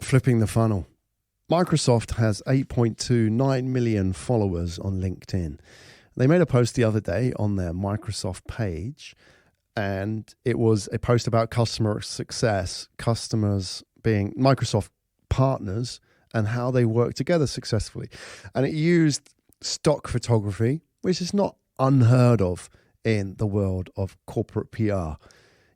Flipping the funnel. Microsoft has 8.29 million followers on LinkedIn. They made a post the other day on their Microsoft page, and it was a post about customer success, customers being Microsoft partners and how they work together successfully. And it used stock photography, which is not unheard of in the world of corporate PR.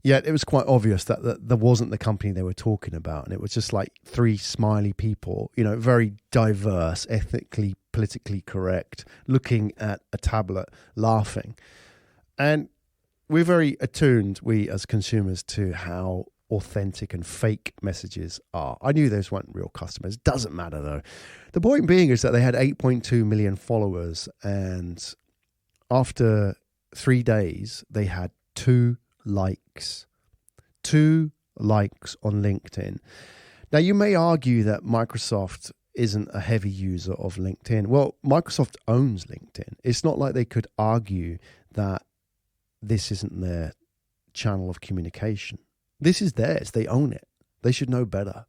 Yet it was quite obvious that there wasn't the company they were talking about. And it was just like three smiley people, very diverse, ethically, politically correct, looking at a tablet, laughing. And we're very attuned, we as consumers, to how authentic and fake messages are. I knew those weren't real customers. Doesn't matter though. The point being is that they had 8.2 million followers. And after 3 days, they had 2 likes. 2 likes on LinkedIn. Now, you may argue that Microsoft isn't a heavy user of LinkedIn. Well, Microsoft owns LinkedIn. It's not like they could argue that this isn't their channel of communication. This is theirs. They own it. They should know better.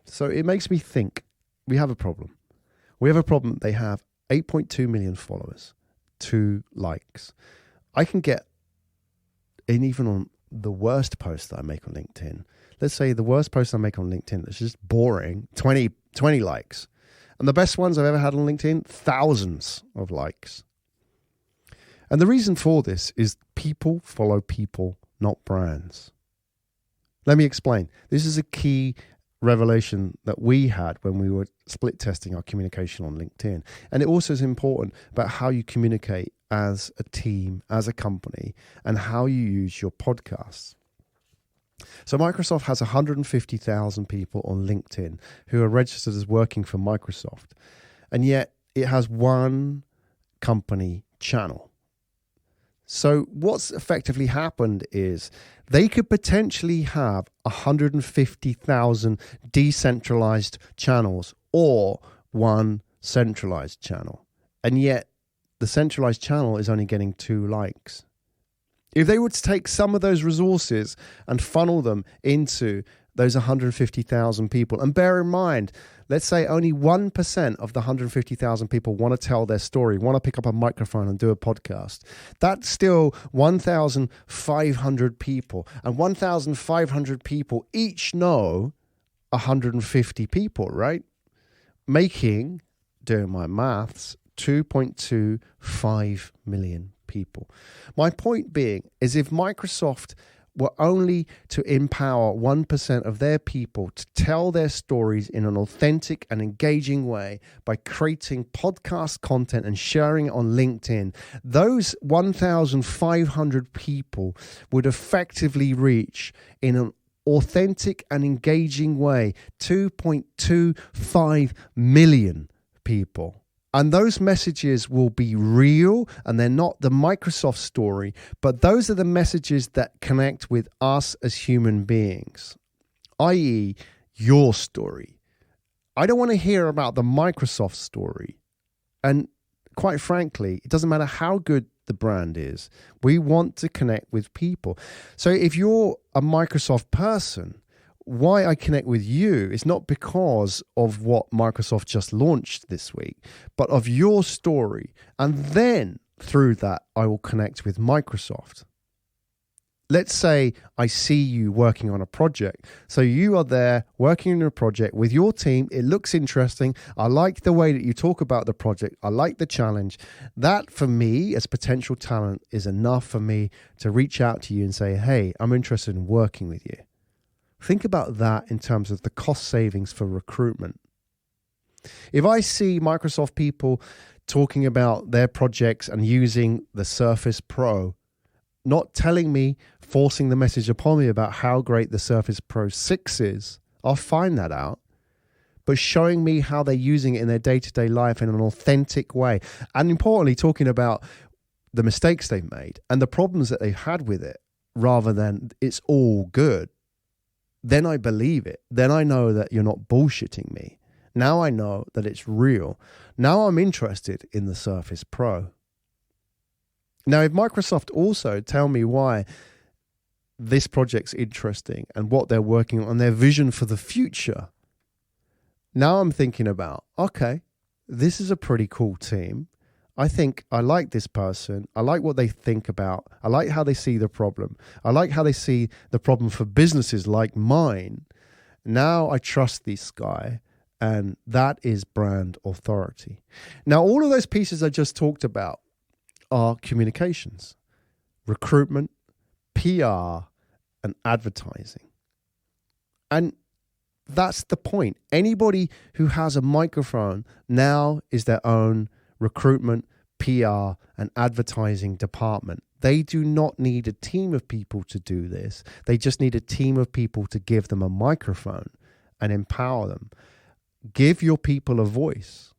So it makes me think we have a problem. We have a problem. They have 8.2 million followers, 2 likes. I can get, and even on the worst post that I make on LinkedIn, let's say the worst post I make on LinkedIn that's just boring, 20 likes. And the best ones I've ever had on LinkedIn, thousands of likes. And the reason for this is people follow people, not brands. Let me explain. This is a key revelation that we had when we were split testing our communication on LinkedIn. And it also is important about how you communicate as a team, as a company, and how you use your podcasts. So Microsoft has 150,000 people on LinkedIn who are registered as working for Microsoft. And yet it has one company channel. So what's effectively happened is they could potentially have 150,000 decentralized channels or one centralized channel. And yet the centralized channel is only getting 2 likes. If they were to take some of those resources and funnel them into those 150,000 people, and bear in mind, let's say only 1% of the 150,000 people want to tell their story, want to pick up a microphone and do a podcast. That's still 1,500 people. And 1,500 people each know 150 people, right? Making, doing my maths, 2.25 million people. My point being is if Microsoft were only to empower 1% of their people to tell their stories in an authentic and engaging way by creating podcast content and sharing it on LinkedIn, those 1,500 people would effectively reach in an authentic and engaging way 2.25 million people. And those messages will be real, and they're not the Microsoft story, but those are the messages that connect with us as human beings, i.e. your story. I don't want to hear about the Microsoft story. And quite frankly, it doesn't matter how good the brand is. We want to connect with people. So if you're a Microsoft person, why I connect with you is not because of what Microsoft just launched this week, but of your story. And then through that, I will connect with Microsoft. Let's say I see you working on a project. So you are there working on a project with your team. It looks interesting. I like the way that you talk about the project. I like the challenge. That for me as potential talent is enough for me to reach out to you and say, hey, I'm interested in working with you. Think about that in terms of the cost savings for recruitment. If I see Microsoft people talking about their projects and using the Surface Pro, not telling me, forcing the message upon me about how great the Surface Pro 6 is, I'll find that out. But showing me how they're using it in their day-to-day life in an authentic way. And importantly, talking about the mistakes they've made and the problems that they've had with it, rather than it's all good. Then I believe it. Then I know that you're not bullshitting me. Now I know that it's real. Now I'm interested in the Surface Pro. Now, if Microsoft also tell me why this project's interesting and what they're working on, their vision for the future, Now I'm thinking about, okay, this is a pretty cool team. I think I like this person. I like what they think about. I like how they see the problem. I like how they see the problem for businesses like mine. Now I trust this guy, and that is brand authority. Now, all of those pieces I just talked about are communications, recruitment, PR, and advertising. And that's the point. Anybody who has a microphone now is their own recruitment, PR, and advertising department. They do not need a team of people to do this. They just need a team of people to give them a microphone and empower them. Give your people a voice.